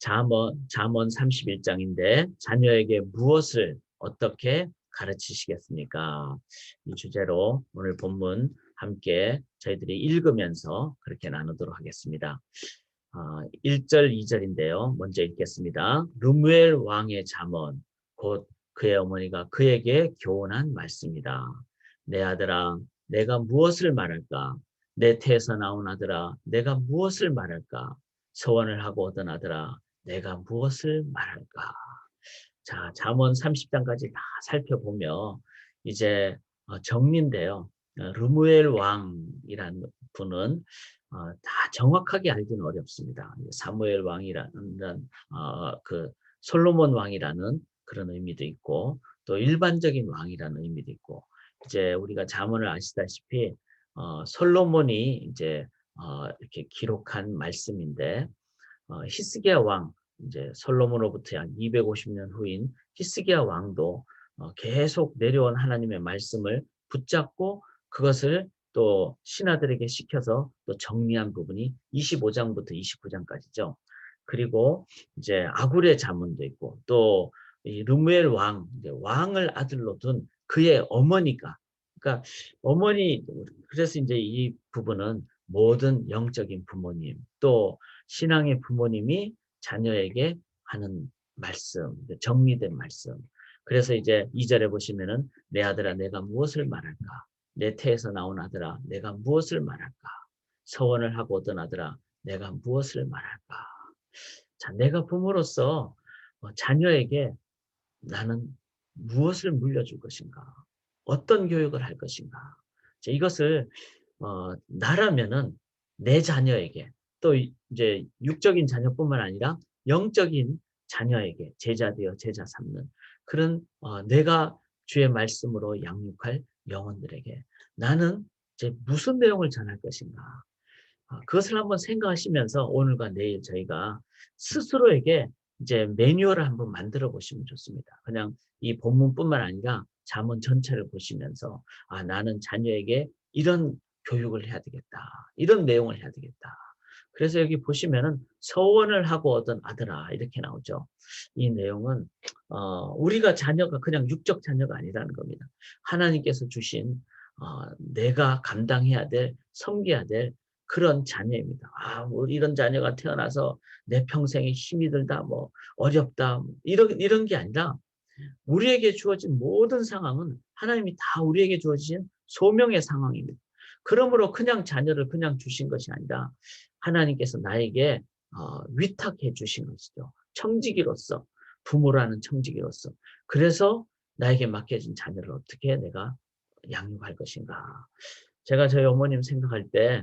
잠언 31장인데 자녀에게 무엇을 어떻게 가르치시겠습니까? 이 주제로 오늘 본문 함께 저희들이 읽으면서 그렇게 나누도록 하겠습니다. 1절, 2절인데요. 먼저 읽겠습니다. 르무엘 왕의 잠언, 곧 그의 어머니가 그에게 교훈한 말씀이다. 내 아들아, 내가 무엇을 말할까? 내 태에서 나온 아들아, 내가 무엇을 말할까? 서원을 하고 얻은 아들아, 내가 무엇을 말할까? 자, 잠언 30장까지 다 살펴보며 이제 정리인데요. 르무엘 왕이라는 분은 다 정확하게 알기는 어렵습니다. 사무엘 왕이라는 그 솔로몬 왕이라는 그런 의미도 있고 또 일반적인 왕이라는 의미도 있고 이제 우리가 잠언을 아시다시피 솔로몬이 이제 이렇게 기록한 말씀인데 히스기야 왕 이제 솔로몬으로부터 약 250년 후인 히스기야 왕도 계속 내려온 하나님의 말씀을 붙잡고 그것을 또 신하들에게 시켜서 또 정리한 부분이 25장부터 29장까지죠. 그리고 이제 아굴의 잠언도 있고 또 이 르무엘 왕, 이제 왕을 아들로 둔 그의 어머니가 그러니까 어머니 그래서 이제 이 부분은 모든 영적인 부모님 또 신앙의 부모님이 자녀에게 하는 말씀, 정리된 말씀. 그래서 이제 2절에 보시면은 내 아들아 내가 무엇을 말할까? 내 태에서 나온 아들아 내가 무엇을 말할까? 서원을 하고 얻은 아들아 내가 무엇을 말할까? 자, 내가 부모로서 자녀에게 나는 무엇을 물려줄 것인가? 어떤 교육을 할 것인가? 자, 이것을 나라면은 내 자녀에게 또 이제 육적인 자녀뿐만 아니라 영적인 자녀에게 제자 되어 제자 삼는 그런 내가 주의 말씀으로 양육할 영혼들에게 나는 이제 무슨 내용을 전할 것인가? 그것을 한번 생각하시면서 오늘과 내일 저희가 스스로에게 이제 매뉴얼을 한번 만들어 보시면 좋습니다. 그냥 이 본문뿐만 아니라 잠언 전체를 보시면서 나는 자녀에게 이런 교육을 해야 되겠다. 이런 내용을 해야 되겠다. 그래서 여기 보시면은 서원을 하고 얻은 아들아 이렇게 나오죠. 이 내용은 우리가 자녀가 그냥 육적 자녀가 아니라는 겁니다. 하나님께서 주신 내가 감당해야 될 섬겨야 될 그런 자녀입니다. 뭐 이런 자녀가 태어나서 내 평생에 힘이 들다, 뭐 어렵다, 이런 게 아니라 우리에게 주어진 모든 상황은 하나님이 다 우리에게 주어진 소명의 상황입니다. 그러므로 그냥 자녀를 그냥 주신 것이 아니라 하나님께서 나에게 위탁해 주신 것이죠. 청지기로서, 부모라는 청지기로서. 그래서 나에게 맡겨진 자녀를 어떻게 내가 양육할 것인가. 제가 저희 어머님 생각할 때,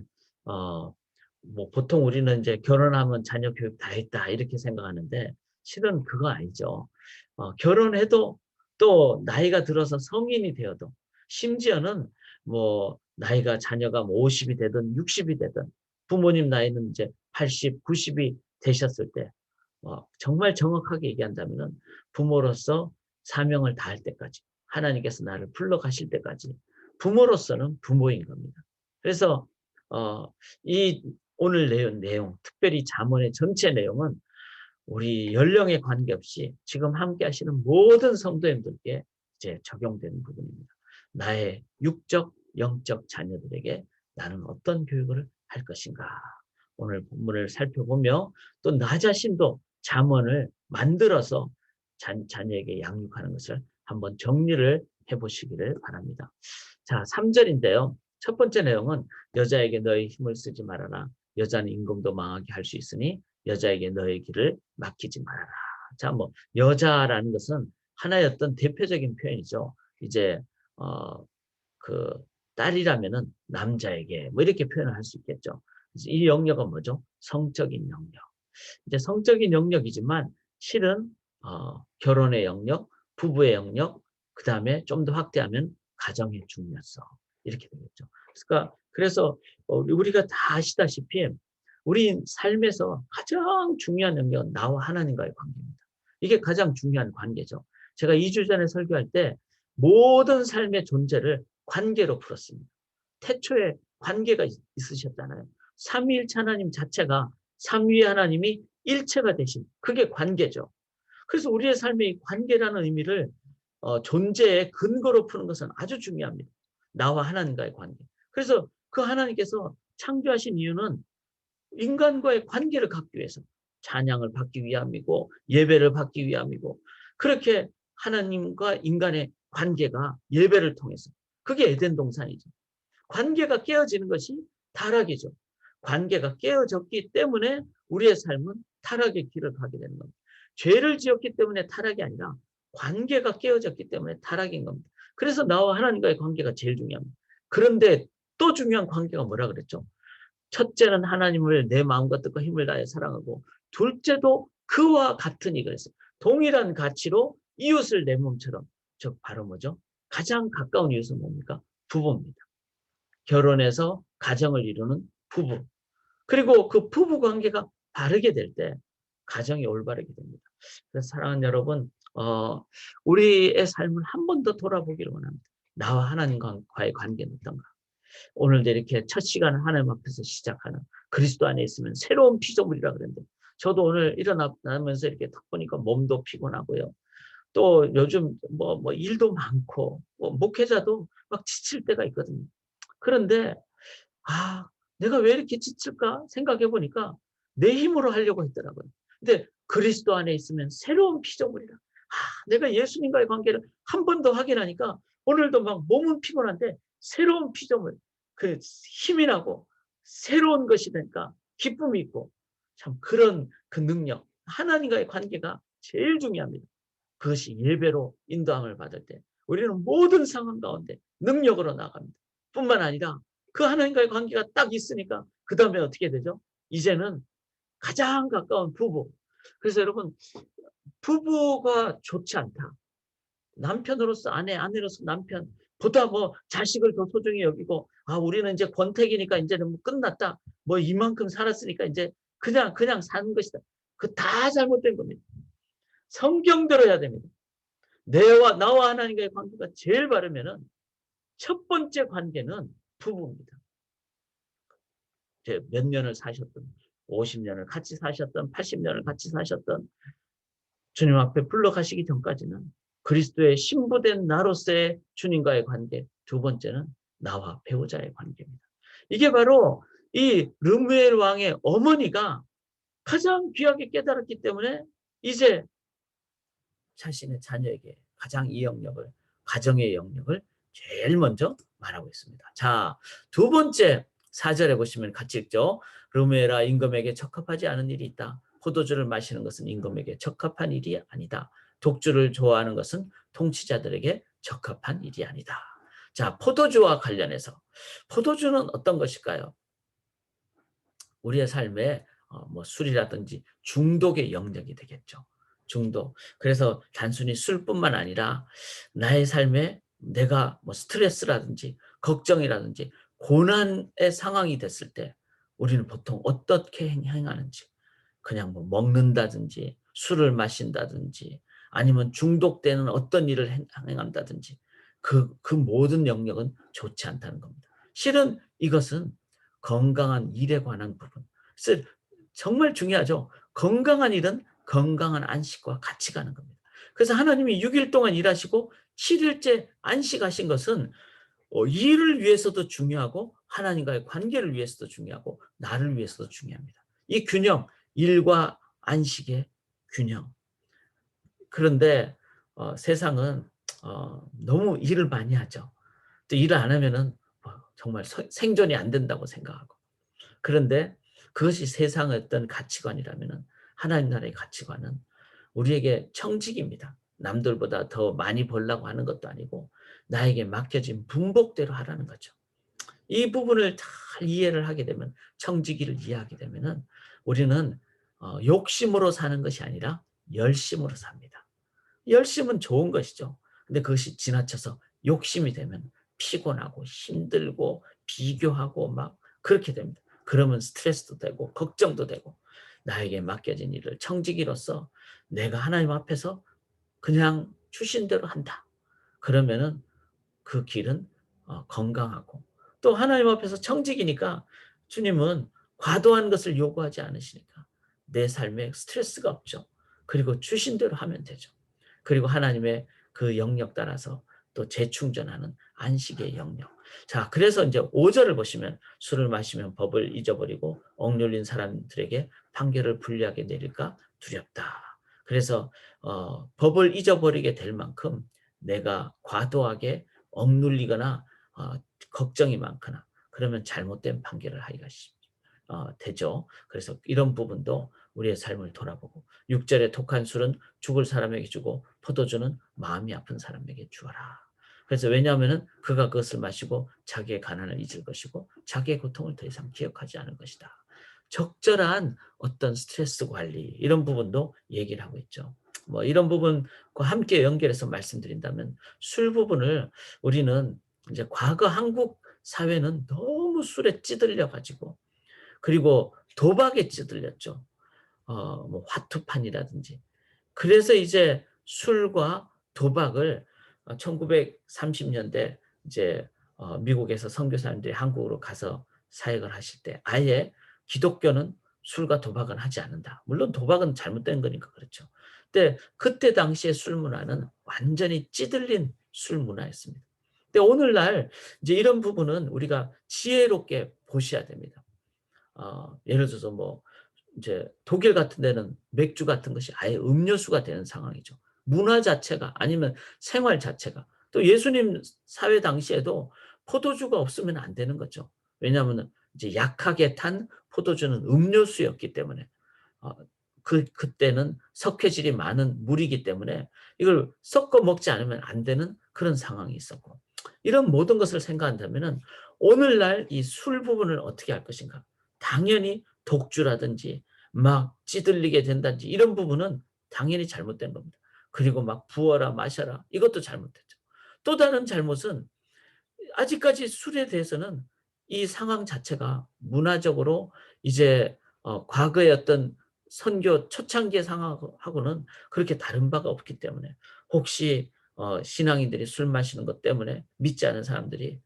뭐 보통 우리는 이제 결혼하면 자녀 교육 다 했다 이렇게 생각하는데 실은 그거 아니죠. 결혼해도 또 나이가 들어서 성인이 되어도 심지어는 뭐 나이가 자녀가 뭐 50이 되든 60이 되든 부모님 나이는 이제 80, 90이 되셨을 때 정말 정확하게 얘기한다면은 부모로서 사명을 다할 때까지 하나님께서 나를 불러 가실 때까지 부모로서는 부모인 겁니다. 그래서 이 오늘 내용 특별히 잠언의 전체 내용은 우리 연령에 관계없이 지금 함께 하시는 모든 성도님들께 이제 적용되는 부분입니다. 나의 육적, 영적 자녀들에게 나는 어떤 교육을 할 것인가. 오늘 본문을 살펴보며 또 나 자신도 잠언을 만들어서 자녀에게 양육하는 것을 한번 정리를 해보시기를 바랍니다. 자, 3절인데요. 첫 번째 내용은 여자에게 너의 힘을 쓰지 말아라. 여자는 임금도 망하게 할 수 있으니 여자에게 너의 길을 맡기지 말아라. 자, 뭐 여자라는 것은 하나의 어떤 대표적인 표현이죠. 이제 그 딸이라면은 남자에게 뭐 이렇게 표현을 할 수 있겠죠. 그래서 이 영역은 뭐죠? 성적인 영역. 이제 성적인 영역이지만 실은 결혼의 영역, 부부의 영역, 그 다음에 좀 더 확대하면 가정의 중요성 이렇게 되겠죠. 그러니까 그래서 우리가 다 아시다시피 우리 삶에서 가장 중요한 영역은 나와 하나님과의 관계입니다. 이게 가장 중요한 관계죠. 제가 2주 전에 설교할 때 모든 삶의 존재를 관계로 풀었습니다. 태초에 관계가 있으셨잖아요. 삼위일체 하나님 자체가 삼위의 하나님이 일체가 되신 그게 관계죠. 그래서 우리의 삶의 관계라는 의미를 존재의 근거로 푸는 것은 아주 중요합니다. 나와 하나님과의 관계. 그래서 그 하나님께서 창조하신 이유는 인간과의 관계를 갖기 위해서 찬양을 받기 위함이고 예배를 받기 위함이고 그렇게 하나님과 인간의 관계가 예배를 통해서 그게 에덴 동산이죠. 관계가 깨어지는 것이 타락이죠. 관계가 깨어졌기 때문에 우리의 삶은 타락의 길을 가게 되는 겁니다. 죄를 지었기 때문에 타락이 아니라 관계가 깨어졌기 때문에 타락인 겁니다. 그래서 나와 하나님과의 관계가 제일 중요합니다. 그런데 또 중요한 관계가 뭐라 그랬죠? 첫째는 하나님을 내 마음과 뜻과 힘을 다해 사랑하고 둘째도 그와 같으니 그랬어요. 동일한 가치로 이웃을 내 몸처럼. 즉 바로 뭐죠? 가장 가까운 이웃은 뭡니까? 부부입니다. 결혼해서 가정을 이루는 부부. 그리고 그 부부 관계가 바르게 될 때 가정이 올바르게 됩니다. 그래서 사랑하는 여러분, 우리의 삶을 한 번 더 돌아보기를 원합니다. 나와 하나님과의 관계는 어떤가? 오늘도 이렇게 첫 시간을 하나님 앞에서 시작하는 그리스도 안에 있으면 새로운 피조물이라 그랬는데 저도 오늘 일어나면서 이렇게 딱 보니까 몸도 피곤하고요. 또 요즘 뭐 일도 많고 목회자도 막 지칠 때가 있거든요. 그런데 아, 내가 왜 이렇게 지칠까 생각해 보니까 내 힘으로 하려고 했더라고요. 근데 그리스도 안에 있으면 새로운 피조물이라. 내가 예수님과의 관계를 한 번 더 확인하니까 오늘도 막 몸은 피곤한데 새로운 피조물, 그 힘이 나고 새로운 것이 되니까 기쁨이 있고 참 그런 그 능력, 하나님과의 관계가 제일 중요합니다. 그것이 예배로 인도함을 받을 때 우리는 모든 상황 가운데 능력으로 나갑니다. 뿐만 아니라 그 하나님과의 관계가 딱 있으니까 그 다음에 어떻게 되죠? 이제는 가장 가까운 부부. 그래서 여러분 부부가 좋지 않다. 남편으로서 아내, 아내로서 남편 보다 뭐 자식을 더 소중히 여기고 우리는 이제 권태기니까 이제는 뭐 끝났다. 뭐 이만큼 살았으니까 이제 그냥 사는 것이다. 그 다 잘못된 겁니다. 성경 들어야 됩니다. 나와 하나님과의 관계가 제일 바르면은 첫 번째 관계는 부부입니다. 몇 년을 사셨던 50년을 같이 사셨던 80년을 같이 사셨던 주님 앞에 불러가시기 전까지는 그리스도의 신부된 나로서의 주님과의 관계, 두 번째는 나와 배우자의 관계입니다. 이게 바로 이 르무엘 왕의 어머니가 가장 귀하게 깨달았기 때문에 이제 자신의 자녀에게 가장 이 영역을, 가정의 영역을 제일 먼저 말하고 있습니다. 자, 두 번째 4절에 보시면 같이 읽죠. 르무엘아, 임금에게 적합하지 않은 일이 있다. 포도주를 마시는 것은 임금에게 적합한 일이 아니다. 독주를 좋아하는 것은 통치자들에게 적합한 일이 아니다. 자, 포도주와 관련해서 포도주는 어떤 것일까요? 우리의 삶에 뭐 술이라든지 중독의 영역이 되겠죠. 중독. 그래서 단순히 술뿐만 아니라 나의 삶에 내가 뭐 스트레스라든지 걱정이라든지 고난의 상황이 됐을 때 우리는 보통 어떻게 행하는지 그냥 뭐 먹는다든지 술을 마신다든지 아니면 중독되는 어떤 일을 행한다든지 그 모든 영역은 좋지 않다는 겁니다. 실은 이것은 건강한 일에 관한 부분. 그래서 정말 중요하죠. 건강한 일은 건강한 안식과 같이 가는 겁니다. 그래서 하나님이 6일 동안 일하시고 7일째 안식하신 것은 일을 위해서도 중요하고 하나님과의 관계를 위해서도 중요하고 나를 위해서도 중요합니다. 이 균형, 일과 안식의 균형. 그런데 세상은 너무 일을 많이 하죠. 또 일을 안 하면은 정말 생존이 안 된다고 생각하고. 그런데 그것이 세상의 어떤 가치관이라면 하나님 나라의 가치관은 우리에게 청직입니다. 남들보다 더 많이 벌려고 하는 것도 아니고 나에게 맡겨진 분복대로 하라는 거죠. 이 부분을 잘 이해를 하게 되면 청지기를 이해하게 되면은 우리는 욕심으로 사는 것이 아니라 열심으로 삽니다. 열심은 좋은 것이죠. 근데 그것이 지나쳐서 욕심이 되면 피곤하고 힘들고 비교하고 막 그렇게 됩니다. 그러면 스트레스도 되고 걱정도 되고 나에게 맡겨진 일을 청지기로서 내가 하나님 앞에서 그냥 주신 대로 한다. 그러면은 그 길은 건강하고 또 하나님 앞에서 청직이니까 주님은 과도한 것을 요구하지 않으시니까 내 삶에 스트레스가 없죠. 그리고 주신 대로 하면 되죠. 그리고 하나님의 그 영역 따라서 또 재충전하는 안식의 영역. 자, 그래서 이제 5절을 보시면 술을 마시면 법을 잊어버리고 억눌린 사람들에게 판결을 불리하게 내릴까 두렵다. 그래서 법을 잊어버리게 될 만큼 내가 과도하게 억눌리거나 걱정이 많거나 그러면 잘못된 판결을 하기가 되죠. 그래서 이런 부분도 우리의 삶을 돌아보고 6절에 독한 술은 죽을 사람에게 주고 포도주는 마음이 아픈 사람에게 주어라. 그래서 왜냐하면 그가 그것을 마시고 자기의 가난을 잊을 것이고 자기의 고통을 더 이상 기억하지 않을 것이다. 적절한 어떤 스트레스 관리 이런 부분도 얘기를 하고 있죠. 뭐 이런 부분과 함께 연결해서 말씀드린다면 술 부분을 우리는 이제 과거 한국 사회는 너무 술에 찌들려 가지고 그리고 도박에 찌들렸죠. 뭐 화투판이라든지. 그래서 이제 술과 도박을 1930년대 이제 미국에서 선교사님들이 한국으로 가서 사역을 하실 때 아예 기독교는 술과 도박은 하지 않는다. 물론 도박은 잘못된 거니까 그렇죠. 근데 그때 당시의 술 문화는 완전히 찌들린 술 문화였습니다. 근데 오늘날 이제 이런 부분은 우리가 지혜롭게 보셔야 됩니다. 예를 들어서 뭐 이제 독일 같은 데는 맥주 같은 것이 아예 음료수가 되는 상황이죠. 문화 자체가 아니면 생활 자체가. 또 예수님 사회 당시에도 포도주가 없으면 안 되는 거죠. 왜냐하면 이제 약하게 탄 포도주는 음료수였기 때문에 어 그때는 석회질이 많은 물이기 때문에 이걸 섞어 먹지 않으면 안 되는 그런 상황이 있었고 이런 모든 것을 생각한다면은 오늘날 이 술 부분을 어떻게 할 것인가? 당연히 독주라든지 막 찌들리게 된다든지 이런 부분은 당연히 잘못된 겁니다. 그리고 막 부어라 마셔라 이것도 잘못됐죠. 또 다른 잘못은 아직까지 술에 대해서는 이 상황 자체가 문화적으로 이제 과거의 어떤 선교 초창기의 상황하고는 그렇게 다른 바가 없기 때문에 혹시 신앙인들이 술 마시는 것 때문에 믿지 않은 사람들이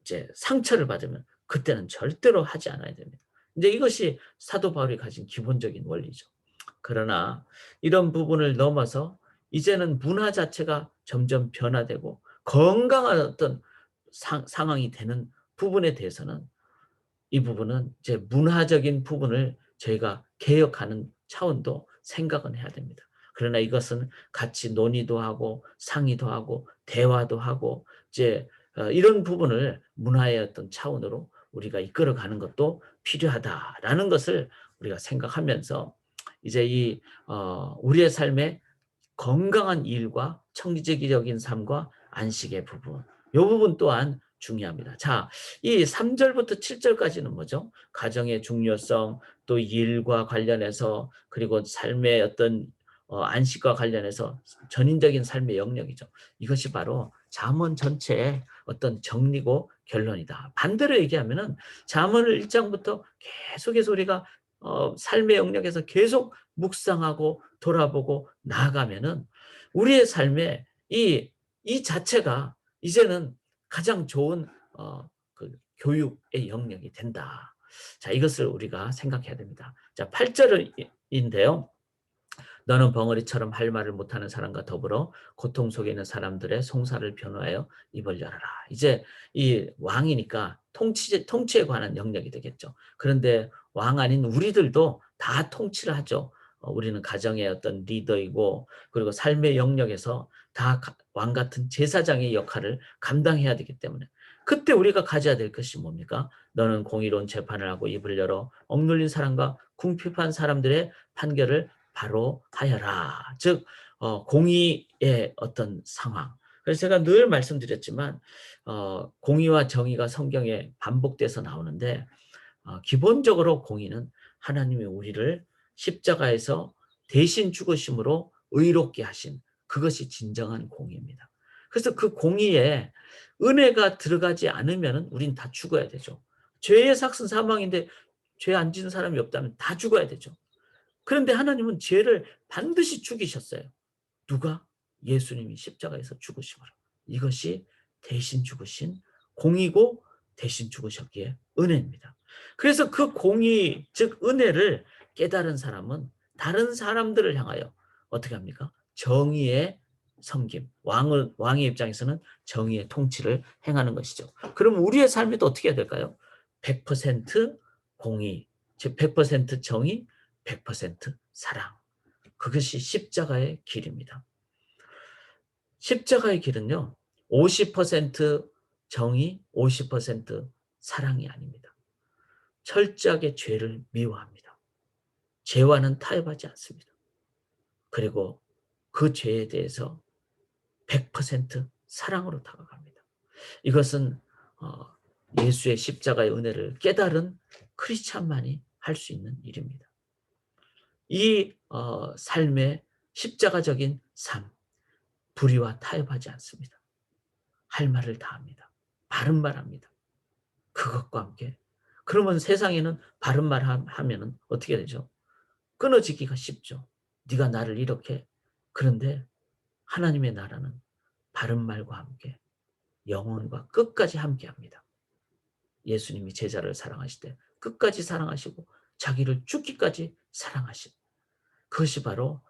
이제 상처를 받으면 그때는 절대로 하지 않아야 됩니다. 이제 이것이 사도 바울이 가진 기본적인 원리죠. 그러나 이런 부분을 넘어서 이제는 문화 자체가 점점 변화되고 건강한 어떤 상황이 되는 부분에 대해서는 이 부분은 이제 문화적인 부분을 저희가 개혁하는 차원도 생각은 해야 됩니다. 그러나 이것은 같이 논의도 하고 상의도 하고 대화도 하고 이제 이런 부분을 문화의 어떤 차원으로 우리가 이끌어가는 것도 필요하다라는 것을 우리가 생각하면서 이제 이 우리의 삶에 건강한 일과 청지기적인 삶과 안식의 부분 이 부분 또한 중요합니다. 자, 이 3절부터 7절까지는 뭐죠? 가정의 중요성, 또 일과 관련해서 그리고 삶의 어떤 안식과 관련해서 전인적인 삶의 영역이죠. 이것이 바로 잠언 전체의 어떤 정리고 결론이다. 반대로 얘기하면은 잠언을 1장부터 계속해서 우리가 삶의 영역에서 계속 묵상하고 돌아보고 나아가면은 우리의 삶에 이 자체가 이제는 가장 좋은 그 교육의 영역이 된다. 자, 이것을 우리가 생각해야 됩니다. 자, 8절인데요. 너는 벙어리처럼 할 말을 못하는 사람과 더불어 고통 속에 있는 사람들의 송사를 변호하여 입을 열어라. 이제 이 왕이니까 통치에 관한 영역이 되겠죠. 그런데 왕 아닌 우리들도 다 통치를 하죠. 우리는 가정의 어떤 리더이고 그리고 삶의 영역에서 다 왕 같은 제사장의 역할을 감당해야 되기 때문에 그때 우리가 가져야 될 것이 뭡니까? 너는 공의로운 재판을 하고 입을 열어 억눌린 사람과 궁핍한 사람들의 판결을 바로 하여라. 즉 공의의 어떤 상황. 그래서 제가 늘 말씀드렸지만 공의와 정의가 성경에 반복돼서 나오는데 기본적으로 공의는 하나님이 우리를 십자가에서 대신 죽으심으로 의롭게 하신 그것이 진정한 공의입니다. 그래서 그 공의에 은혜가 들어가지 않으면 우린 다 죽어야 되죠. 죄의 삭은 사망인데 죄 안 지은 사람이 없다면 다 죽어야 되죠. 그런데 하나님은 죄를 반드시 죽이셨어요. 누가? 예수님이 십자가에서 죽으심으로. 이것이 대신 죽으신 공이고 대신 죽으셨기에 은혜입니다. 그래서 그 공의 즉 은혜를 깨달은 사람은 다른 사람들을 향하여 어떻게 합니까? 정의의 섬김. 왕의 입장에서는 정의의 통치를 행하는 것이죠. 그럼 우리의 삶이 또 어떻게 해야 될까요? 100% 공의, 즉 100% 정의, 100% 사랑. 그것이 십자가의 길입니다. 십자가의 길은요, 50% 정의, 50% 사랑이 아닙니다. 철저하게 죄를 미워합니다. 죄와는 타협하지 않습니다. 그리고 그 죄에 대해서 100% 사랑으로 다가갑니다. 이것은 예수의 십자가의 은혜를 깨달은 크리스찬만이 할 수 있는 일입니다. 이 삶의 십자가적인 삶, 불의와 타협하지 않습니다. 할 말을 다 합니다. 바른 말 합니다. 그것과 함께. 그러면 세상에는 바른 말 하면은 어떻게 되죠? 끊어지기가 쉽죠. 네가 나를 이렇게. 그런데 하나님의 나라는 바른 말과 함께 영혼과 끝까지 함께 합니다. 예수님이 제자를 사랑하실 때 끝까지 사랑하시고 자기를 죽기까지 사랑하신, 그것이 바로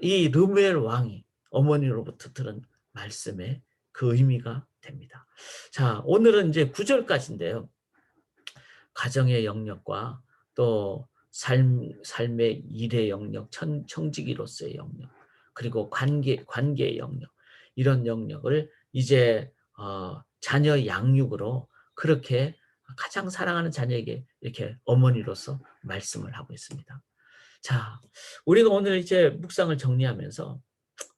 이 르무엘 왕이 어머니로부터 들은 말씀의 그 의미가 됩니다. 자, 오늘은 이제 9절까지인데요. 가정의 영역과 또 삶의 일의 영역, 청지기로서의 영역, 그리고 관계의 영역, 이런 영역을 이제 자녀 양육으로 그렇게 가장 사랑하는 자녀에게 이렇게 어머니로서 말씀을 하고 있습니다. 자, 우리가 오늘 이제 묵상을 정리하면서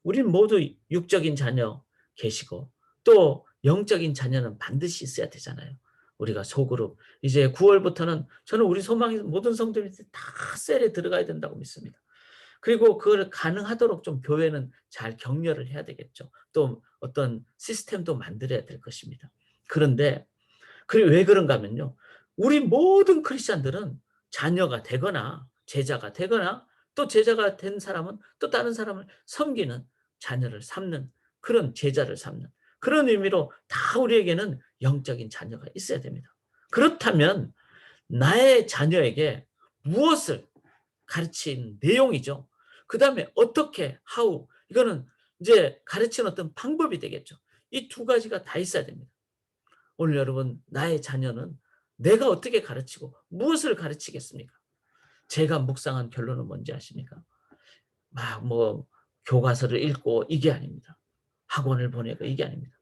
우리는 모두 육적인 자녀 계시고 또 영적인 자녀는 반드시 있어야 되잖아요. 우리가 소그룹 이제 9월부터는 저는 우리 소망의 모든 성도들이 다 셀에 들어가야 된다고 믿습니다. 그리고 그걸 가능하도록 좀 교회는 잘 격려를 해야 되겠죠. 또 어떤 시스템도 만들어야 될 것입니다. 그런데 왜 그런가 하면요. 우리 모든 크리스찬들은 자녀가 되거나 제자가 되거나 또 제자가 된 사람은 또 다른 사람을 섬기는, 자녀를 삼는, 그런 제자를 삼는 그런 의미로 다 우리에게는 영적인 자녀가 있어야 됩니다. 그렇다면 나의 자녀에게 무엇을 가르친 내용이죠. 그 다음에 어떻게, how, 이거는 이제 가르치는 어떤 방법이 되겠죠. 이 두 가지가 다 있어야 됩니다. 오늘 여러분, 나의 자녀는 내가 어떻게 가르치고 무엇을 가르치겠습니까? 제가 묵상한 결론은 뭔지 아십니까? 막 교과서를 읽고 이게 아닙니다. 학원을 보내고 이게 아닙니다.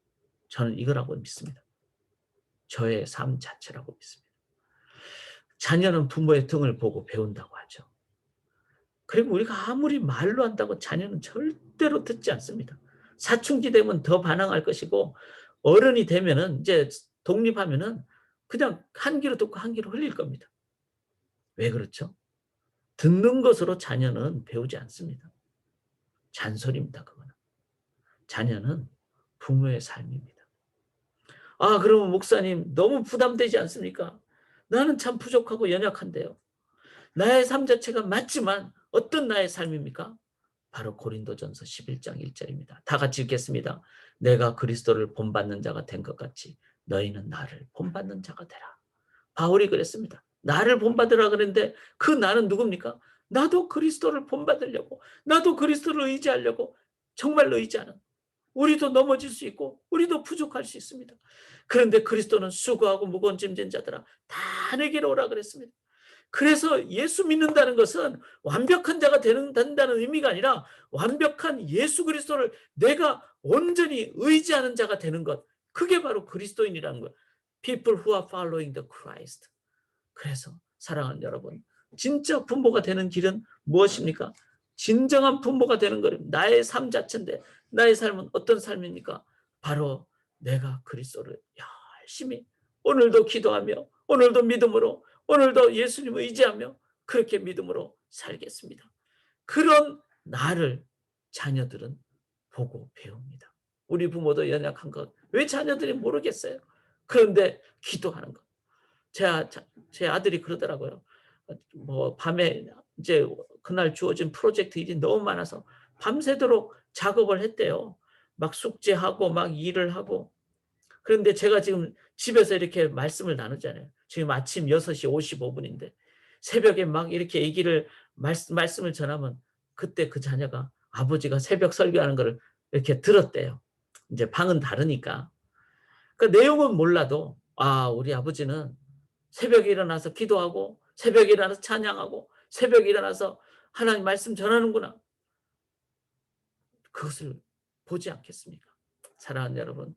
저는 이거라고 믿습니다. 저의 삶 자체라고 믿습니다. 자녀는 부모의 등을 보고 배운다고 하죠. 그리고 우리가 아무리 말로 한다고 자녀는 절대로 듣지 않습니다. 사춘기 되면 더 반항할 것이고 어른이 되면은 이제 독립하면은 그냥 한 귀로 듣고 한 귀로 흘릴 겁니다. 왜 그렇죠? 듣는 것으로 자녀는 배우지 않습니다. 잔소리입니다, 그거는. 자녀는 부모의 삶입니다. 아, 그러면 목사님 너무 부담되지 않습니까? 나는 참 부족하고 연약한데요. 나의 삶 자체가 맞지만 어떤 나의 삶입니까? 바로 고린도전서 11장 1절입니다. 다 같이 읽겠습니다. 내가 그리스도를 본받는 자가 된 것 같이 너희는 나를 본받는 자가 되라. 바울이 그랬습니다. 나를 본받으라 그랬는데 그 나는 누굽니까? 나도 그리스도를 본받으려고, 나도 그리스도를 의지하려고 정말로 의지하는, 우리도 넘어질 수 있고 우리도 부족할 수 있습니다. 그런데 그리스도는 수고하고 무거운 짐진 자들아 다 내게로 오라 그랬습니다. 그래서 예수 믿는다는 것은 완벽한 자가 된다는 의미가 아니라 완벽한 예수 그리스도를 내가 온전히 의지하는 자가 되는 것, 그게 바로 그리스도인이라는 것. People who are following the Christ. 그래서 사랑하는 여러분, 진짜 부모가 되는 길은 무엇입니까? 진정한 부모가 되는 거는 나의 삶 자체인데 나의 삶은 어떤 삶입니까? 바로 내가 그리스도를 열심히 오늘도 기도하며 오늘도 믿음으로 오늘도 예수님을 의지하며 그렇게 믿음으로 살겠습니다. 그런 나를 자녀들은 보고 배웁니다. 우리 부모도 연약한 것 왜 자녀들이 모르겠어요? 그런데 기도하는 것. 제 아들이 그러더라고요. 밤에 이제 그날 주어진 프로젝트 일이 너무 많아서 밤새도록 작업을 했대요. 막 숙제하고 막 일을 하고. 그런데 제가 지금 집에서 이렇게 말씀을 나누잖아요. 지금 아침 6시 55분인데 새벽에 막 이렇게 얘기를 말씀을 전하면 그때 그 자녀가 아버지가 새벽 설교하는 거를 이렇게 들었대요. 이제 방은 다르니까. 그 내용은 몰라도 우리 아버지는 새벽에 일어나서 기도하고 새벽에 일어나서 찬양하고 새벽에 일어나서 하나님 말씀 전하는구나. 그것을 보지 않겠습니까? 사랑하는 여러분,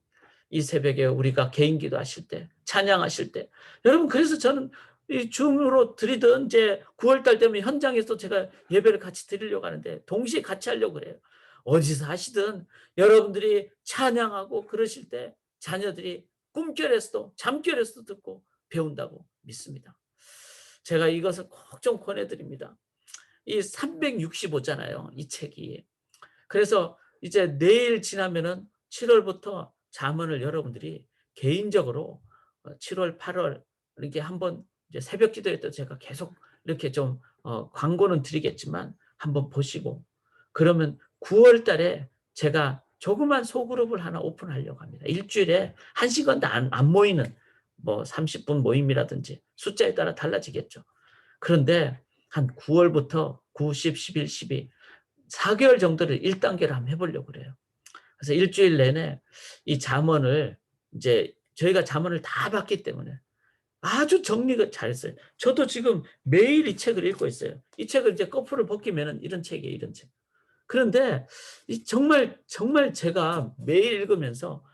이 새벽에 우리가 개인 기도하실 때, 찬양하실 때, 여러분, 그래서 저는 이 줌으로 드리던 이제 9월달 되면 현장에서 제가 예배를 같이 드리려고 하는데 동시에 같이 하려고 그래요. 어디서 하시든 여러분들이 찬양하고 그러실 때 자녀들이 꿈결에서도 잠결에서도 듣고 배운다고 믿습니다. 제가 이것을 꼭 좀 권해드립니다. 이 365잖아요. 이 책이. 그래서 이제 내일 지나면은 7월부터 잠언을 여러분들이 개인적으로 7월, 8월 이렇게 한번 이제 새벽 기도회 때 제가 계속 이렇게 좀 광고는 드리겠지만 한번 보시고, 그러면 9월 달에 제가 조그만 소그룹을 하나 오픈하려고 합니다. 일주일에 1시간도 안 모이는 뭐 30분 모임이라든지 숫자에 따라 달라지겠죠. 그런데 한 9월부터 9, 10, 11, 12 4개월 정도를 1단계로 한번 해보려고 그래요. 그래서 일주일 내내 이 잠언을 이제 저희가 잠언을 다 봤기 때문에 아주 정리가 잘했어요. 저도 지금 매일 이 책을 읽고 있어요. 이 책을 이제 거꾸로 벗기면은 이런 책이에요, 이런 책. 그런데 정말 제가 매일 읽으면서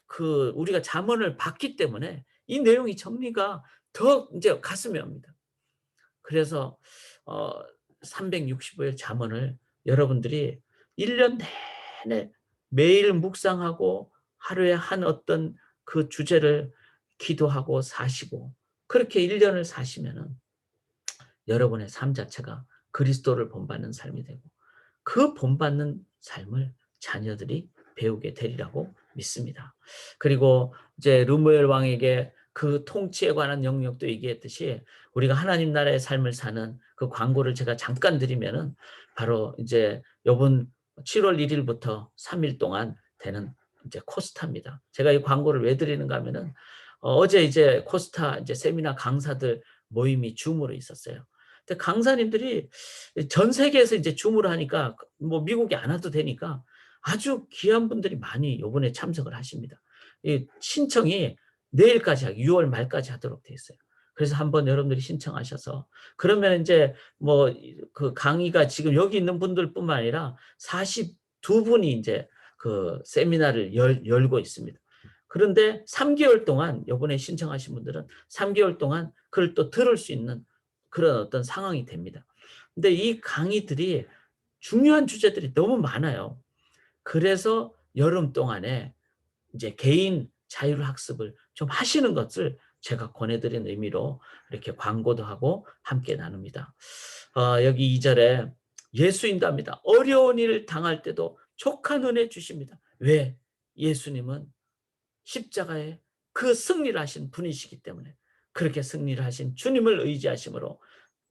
그 우리가 잠언을 봤기 때문에 이 내용이 정리가 더 이제 가슴에 옵니다. 그래서 365일 잠언을 여러분들이 1년 내내 매일 묵상하고 하루에 한 어떤 그 주제를 기도하고 사시고 그렇게 1년을 사시면은 여러분의 삶 자체가 그리스도를 본받는 삶이 되고 그 본받는 삶을 자녀들이 배우게 되리라고 믿습니다. 그리고 이제 르무엘 왕에게 그 통치에 관한 영역도 얘기했듯이 우리가 하나님 나라의 삶을 사는 그 광고를 제가 잠깐 드리면은 바로 이제 요번 7월 1일부터 3일 동안 되는 이제 코스타입니다. 제가 이 광고를 왜 드리는가 하면은 어제 이제 코스타 이제 세미나 강사들 모임이 줌으로 있었어요. 근데 강사님들이 전 세계에서 이제 줌으로 하니까 뭐 미국에 안 와도 되니까 아주 귀한 분들이 많이 요번에 참석을 하십니다. 이 신청이 내일까지 6월 말까지 하도록 돼 있어요. 그래서 한번 여러분들이 신청하셔서 그러면 이제 뭐 그 강의가 지금 여기 있는 분들뿐만 아니라 42분이 이제 그 세미나를 열고 있습니다. 그런데 3개월 동안 요번에 신청하신 분들은 3개월 동안 그걸 또 들을 수 있는 그런 어떤 상황이 됩니다. 근데 이 강의들이 중요한 주제들이 너무 많아요. 그래서 여름 동안에 이제 개인 자율학습을 좀 하시는 것을 제가 권해드리는 의미로 이렇게 광고도 하고 함께 나눕니다. 여기 2절에 예수인답니다. 어려운 일 당할 때도 족한 은혜 주십니다. 왜? 예수님은 십자가에 그 승리를 하신 분이시기 때문에 그렇게 승리를 하신 주님을 의지하심으로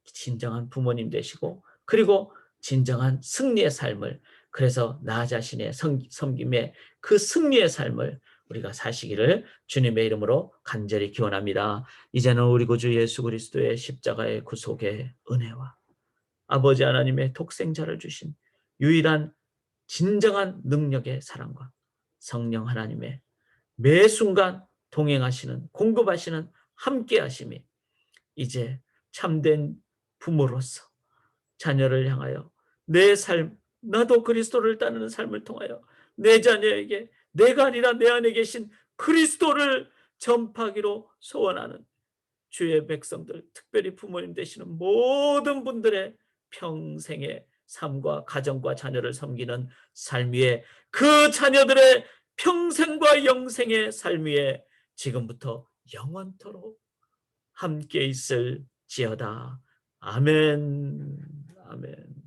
진정한 부모님 되시고 그리고 진정한 승리의 삶을 그래서 나 자신의 섬김의 그 승리의 삶을 우리가 사시기를 주님의 이름으로 간절히 기원합니다. 이제는 우리 구주 예수 그리스도의 십자가의 구속의 은혜와 아버지 하나님의 독생자를 주신 유일한 진정한 능력의 사랑과 성령 하나님의 매 순간 동행하시는 공급하시는 함께하심이 이제 참된 부모로서 자녀를 향하여 내 삶, 나도 그리스도를 따르는 삶을 통하여 내 자녀에게 내가 아니라 내 안에 계신 그리스도를 전파하기로 소원하는 주의 백성들, 특별히 부모님 되시는 모든 분들의 평생의 삶과 가정과 자녀를 섬기는 삶 위에 그 자녀들의 평생과 영생의 삶 위에 지금부터 영원토록 함께 있을지어다. 아멘. 아멘.